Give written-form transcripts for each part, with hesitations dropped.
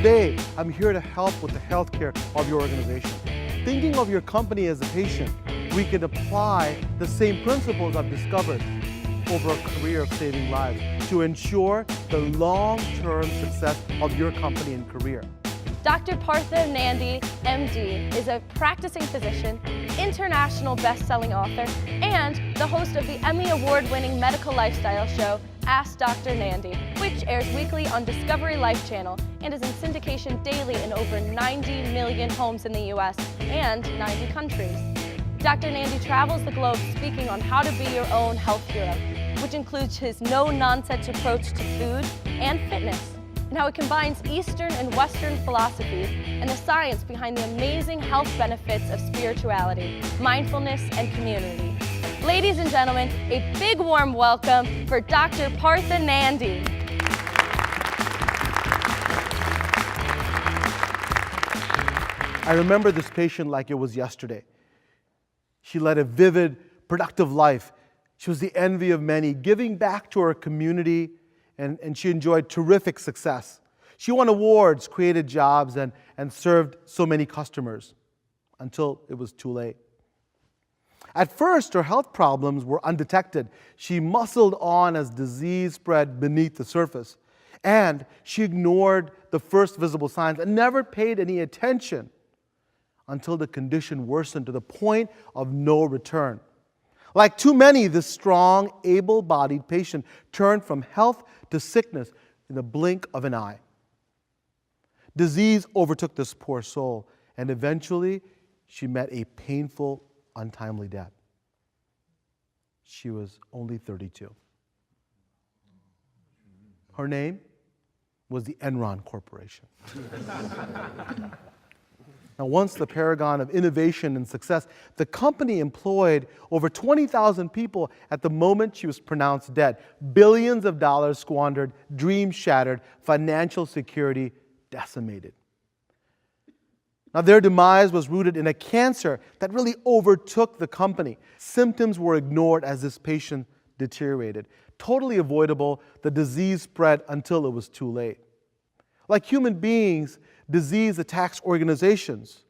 Today, I'm here to help with the healthcare of your organization. Thinking of your company as a patient, we can apply the same principles I've discovered over a career of saving lives to ensure the long-term success of your company and career. Dr. Partha Nandi M.D. is a practicing physician, international best-selling author, and the host of the Emmy Award-winning medical lifestyle show, Ask Dr. Nandi, which airs weekly on Discovery Life Channel and is in syndication daily in over 90 million homes in the U.S. and 90 countries. Dr. Nandi travels the globe speaking on how to be your own health hero, which includes his no-nonsense approach to food and fitness, and how it combines Eastern and Western philosophies and the science behind the amazing health benefits of spirituality, mindfulness, and community. Ladies and gentlemen, a big warm welcome for Dr. Partha Nandi. I remember this patient like it was yesterday. She led a vivid, productive life. She was the envy of many, giving back to her community, and she enjoyed terrific success. She won awards, created jobs, and served so many customers until it was too late. At first, her health problems were undetected. She muscled on as disease spread beneath the surface, and she ignored the first visible signs and never paid any attention until the condition worsened to the point of no return. Like too many, this strong, able-bodied patient turned from health to sickness in the blink of an eye. Disease overtook this poor soul, and eventually she met a painful, untimely death. She was only 32. Her name was the Enron Corporation. Now, once the paragon of innovation and success, the company employed over 20,000 people at the moment she was pronounced dead. Billions of dollars squandered, dreams shattered, financial security decimated. Now, their demise was rooted in a cancer that really overtook the company. Symptoms were ignored as this patient deteriorated. Totally avoidable, the disease spread until it was too late. Like human beings, disease attacks organizations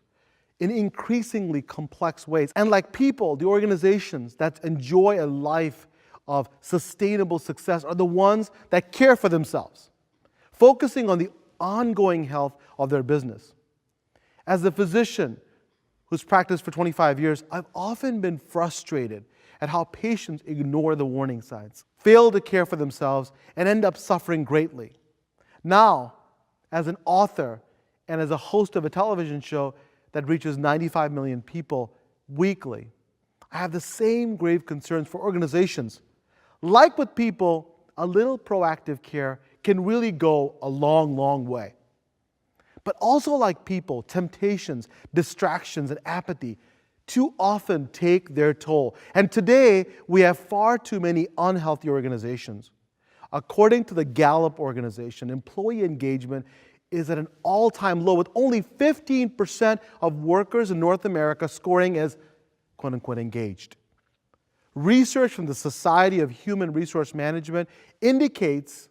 in increasingly complex ways. And like people, the organizations that enjoy a life of sustainable success are the ones that care for themselves, focusing on the ongoing health of their business. As a physician who's practiced for 25 years, I've often been frustrated at how patients ignore the warning signs, fail to care for themselves, and end up suffering greatly. Now, as an author and as a host of a television show that reaches 95 million people weekly, I have the same grave concerns for organizations. Like with people, a little proactive care can really go a long, long way. But also like people, temptations, distractions, and apathy too often take their toll. And today, we have far too many unhealthy organizations. According to the Gallup organization, employee engagement is at an all-time low, with only 15% of workers in North America scoring as quote-unquote engaged. Research from the Society of Human Resource Management indicates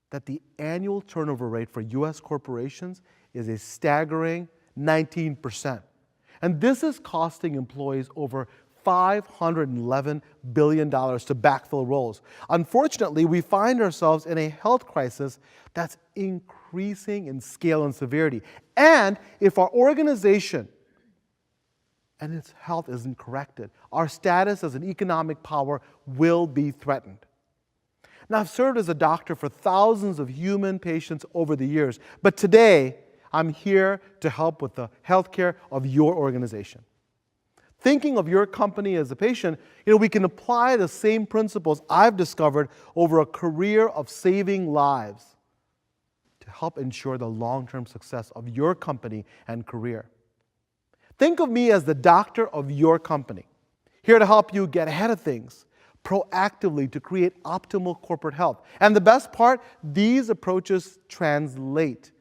that the annual turnover rate for U.S. corporations is a staggering 19%. And this is costing employees over $511 billion to backfill roles. Unfortunately, we find ourselves in a health crisis that's increasing in scale and severity. And if our organization and its health isn't corrected, our status as an economic power will be threatened. Now, I've served as a doctor for thousands of human patients over the years, but today I'm here to help with the healthcare of your organization. Thinking of your company as a patient, we can apply the same principles I've discovered over a career of saving lives to help ensure the long-term success of your company and career. Think of me as the doctor of your company, here to help you get ahead of things, proactively to create optimal corporate health. And the best part, these approaches translate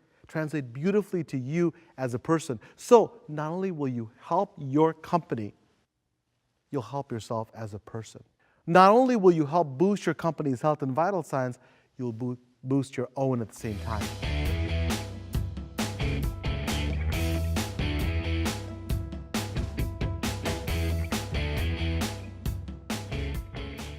beautifully to you as a person. So not only will you help your company, you'll help yourself as a person. Not only will you help boost your company's health and vital signs, you'll boost your own at the same time.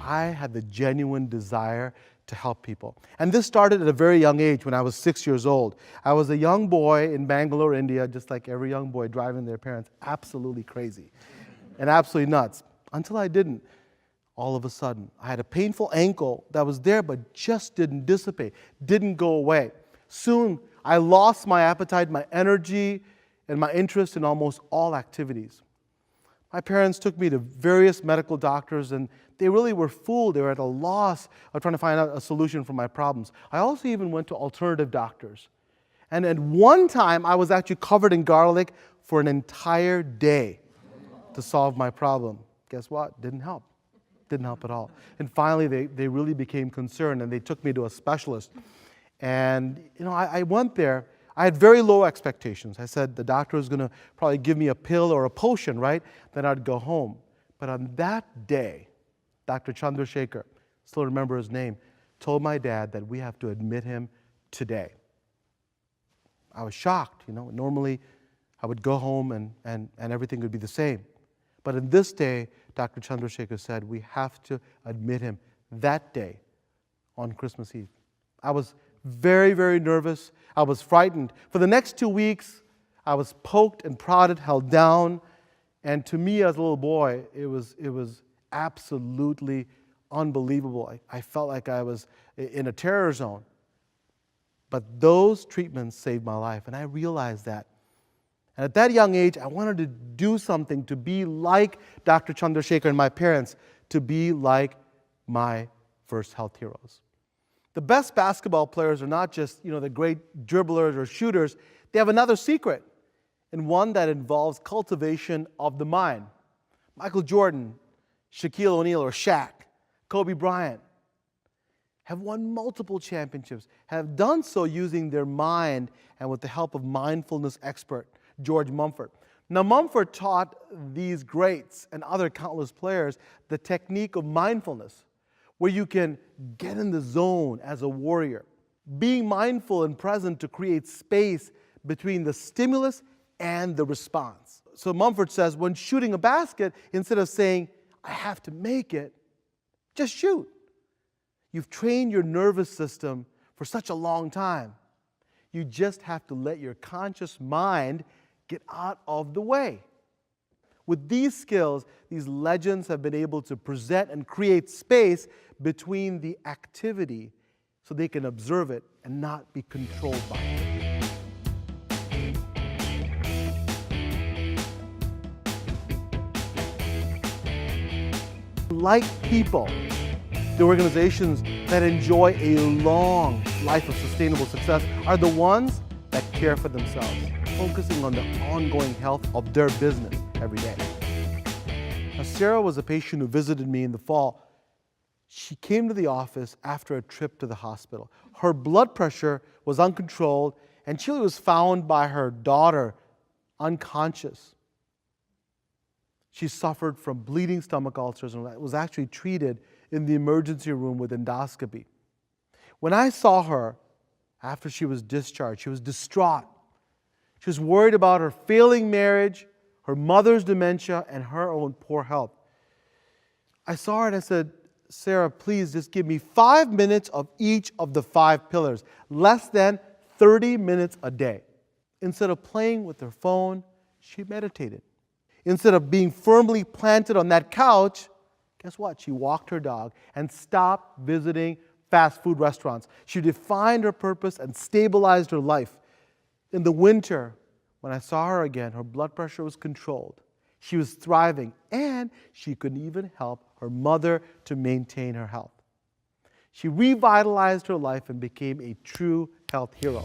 I had the genuine desire to help people. And this started at a very young age when I was 6 years old. I was a young boy in Bangalore, India, just like every young boy driving their parents absolutely crazy and absolutely nuts, until I didn't. All of a sudden, I had a painful ankle that was there but just didn't dissipate, didn't go away. Soon, I lost my appetite, my energy, and my interest in almost all activities. My parents took me to various medical doctors, and they really were fooled. They were at a loss of trying to find out a solution for my problems. I also even went to alternative doctors. And at one time, I was actually covered in garlic for an entire day to solve my problem. Guess what? Didn't help. Didn't help at all. And finally, they really became concerned, and they took me to a specialist. And I went there. I had very low expectations. I said the doctor was going to probably give me a pill or a potion, right? Then I'd go home. But on that day, Dr. Chandrasekhar, still remember his name, told my dad that we have to admit him today. I was shocked. Normally I would go home and everything would be the same. But in this day, Dr. Chandrasekhar said, we have to admit him that day on Christmas Eve. I was very, very nervous. I was frightened. For the next 2 weeks, I was poked and prodded, held down. And to me as a little boy, it was absolutely unbelievable. I felt like I was in a terror zone. But those treatments saved my life, and I realized that. And at that young age, I wanted to do something to be like Dr. Chandrasekhar and my parents, to be like my first health heroes. The best basketball players are not just, the great dribblers or shooters. They have another secret, and one that involves cultivation of the mind. Michael Jordan, Shaquille O'Neal or Shaq, Kobe Bryant have won multiple championships, have done so using their mind and with the help of mindfulness expert George Mumford. Now, Mumford taught these greats and other countless players the technique of mindfulness, where you can get in the zone as a warrior, being mindful and present to create space between the stimulus and the response. So Mumford says, when shooting a basket, instead of saying, I have to make it, just shoot. You've trained your nervous system for such a long time. You just have to let your conscious mind get out of the way. With these skills, these legends have been able to present and create space between the activity so they can observe it and not be controlled by it. Like people, the organizations that enjoy a long life of sustainable success are the ones that care for themselves, focusing on the ongoing health of their business every day. Now, Sarah was a patient who visited me in the fall. She came to the office after a trip to the hospital. Her blood pressure was uncontrolled, and she was found by her daughter unconscious. She suffered from bleeding stomach ulcers and was actually treated in the emergency room with endoscopy. When I saw her after she was discharged, she was distraught. She was worried about her failing marriage, her mother's dementia, and her own poor health. I saw her and I said, Sarah, please just give me 5 minutes of each of the 5 pillars, less than 30 minutes a day. Instead of playing with her phone, she meditated. Instead of being firmly planted on that couch, guess what? She walked her dog and stopped visiting fast food restaurants. She defined her purpose and stabilized her life. In the winter, when I saw her again, her blood pressure was controlled. She was thriving, and she could even help her mother to maintain her health. She revitalized her life and became a true health hero.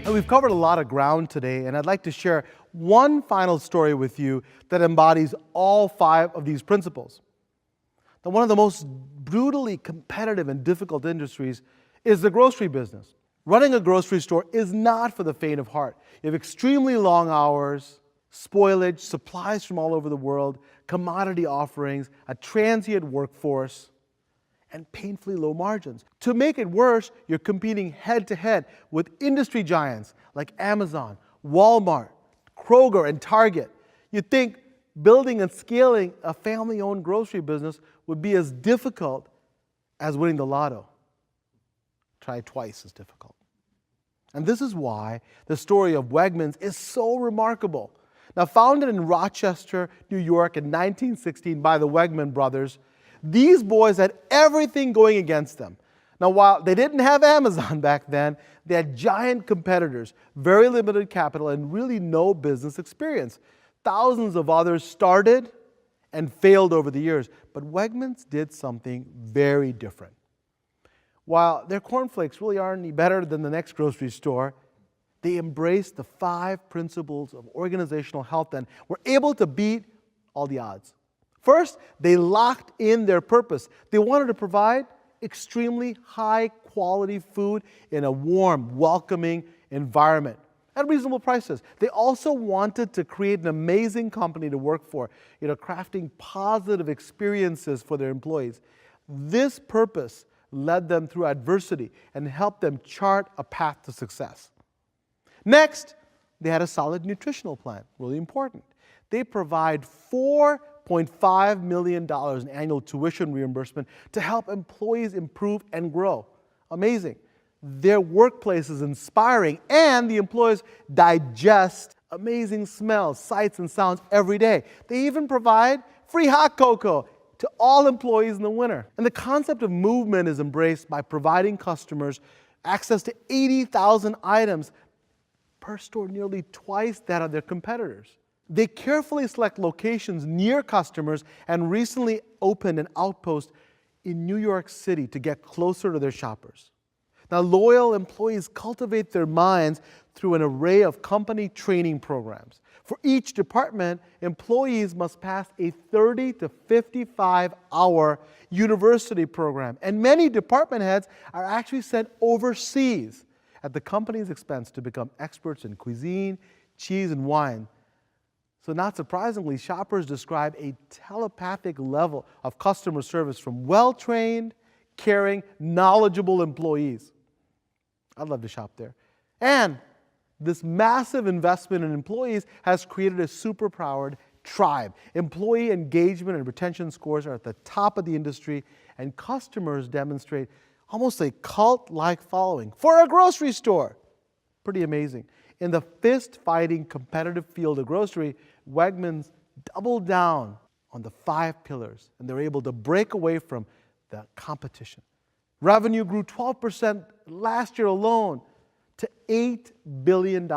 Now, we've covered a lot of ground today, and I'd like to share one final story with you that embodies all 5 of these principles. Now, one of the most brutally competitive and difficult industries is the grocery business. Running a grocery store is not for the faint of heart. You have extremely long hours, spoilage, supplies from all over the world, commodity offerings, a transient workforce, and painfully low margins. To make it worse, you're competing head-to-head with industry giants like Amazon, Walmart, Kroger, and Target. You'd think building and scaling a family-owned grocery business would be as difficult as winning the lotto. Try twice as difficult. And this is why the story of Wegmans is so remarkable. Now, founded in Rochester, New York in 1916 by the Wegman brothers, these boys had everything going against them. Now, while they didn't have Amazon back then, they had giant competitors, very limited capital, and really no business experience. Thousands of others started and failed over the years, but Wegmans did something very different. While their cornflakes really aren't any better than the next grocery store, they embraced the 5 principles of organizational health and were able to beat all the odds. First, they locked in their purpose. They wanted to provide extremely high-quality food in a warm, welcoming environment at reasonable prices. They also wanted to create an amazing company to work for, crafting positive experiences for their employees. This purpose led them through adversity and helped them chart a path to success. Next, they had a solid nutritional plan, really important. They provide $4.5 million in annual tuition reimbursement to help employees improve and grow. Amazing. Their workplace is inspiring, and the employees digest amazing smells, sights, and sounds every day. They even provide free hot cocoa to all employees in the winter. And the concept of movement is embraced by providing customers access to 80,000 items per store, nearly twice that of their competitors. They carefully select locations near customers and recently opened an outpost in New York City to get closer to their shoppers. Now, loyal employees cultivate their minds through an array of company training programs. For each department, employees must pass a 30 to 55-hour university program, and many department heads are actually sent overseas at the company's expense to become experts in cuisine, cheese, and wine. So not surprisingly, shoppers describe a telepathic level of customer service from well-trained, caring, knowledgeable employees. I'd love to shop there. And this massive investment in employees has created a super-powered tribe. Employee engagement and retention scores are at the top of the industry, and customers demonstrate almost a cult-like following for a grocery store. Pretty amazing. In the fist-fighting competitive field of grocery, Wegmans doubled down on the 5 pillars, and they're able to break away from the competition. Revenue grew 12% last year alone to $8 billion.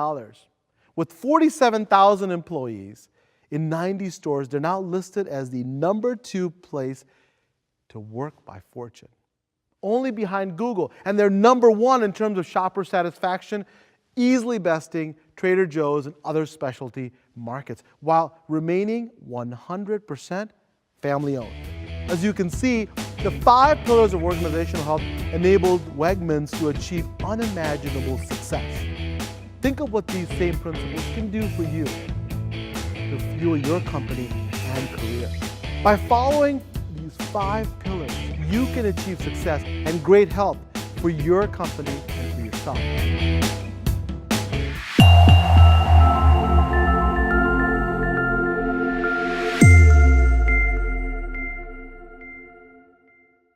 With 47,000 employees in 90 stores, they're now listed as the number 2 place to work by Fortune, only behind Google. And they're number 1 in terms of shopper satisfaction, easily besting Trader Joe's and other specialty markets, while remaining 100% family-owned. As you can see, the 5 pillars of organizational health enabled Wegmans to achieve unimaginable success. Think of what these same principles can do for you to fuel your company and career. By following these 5 pillars, you can achieve success and great health for your company and for yourself.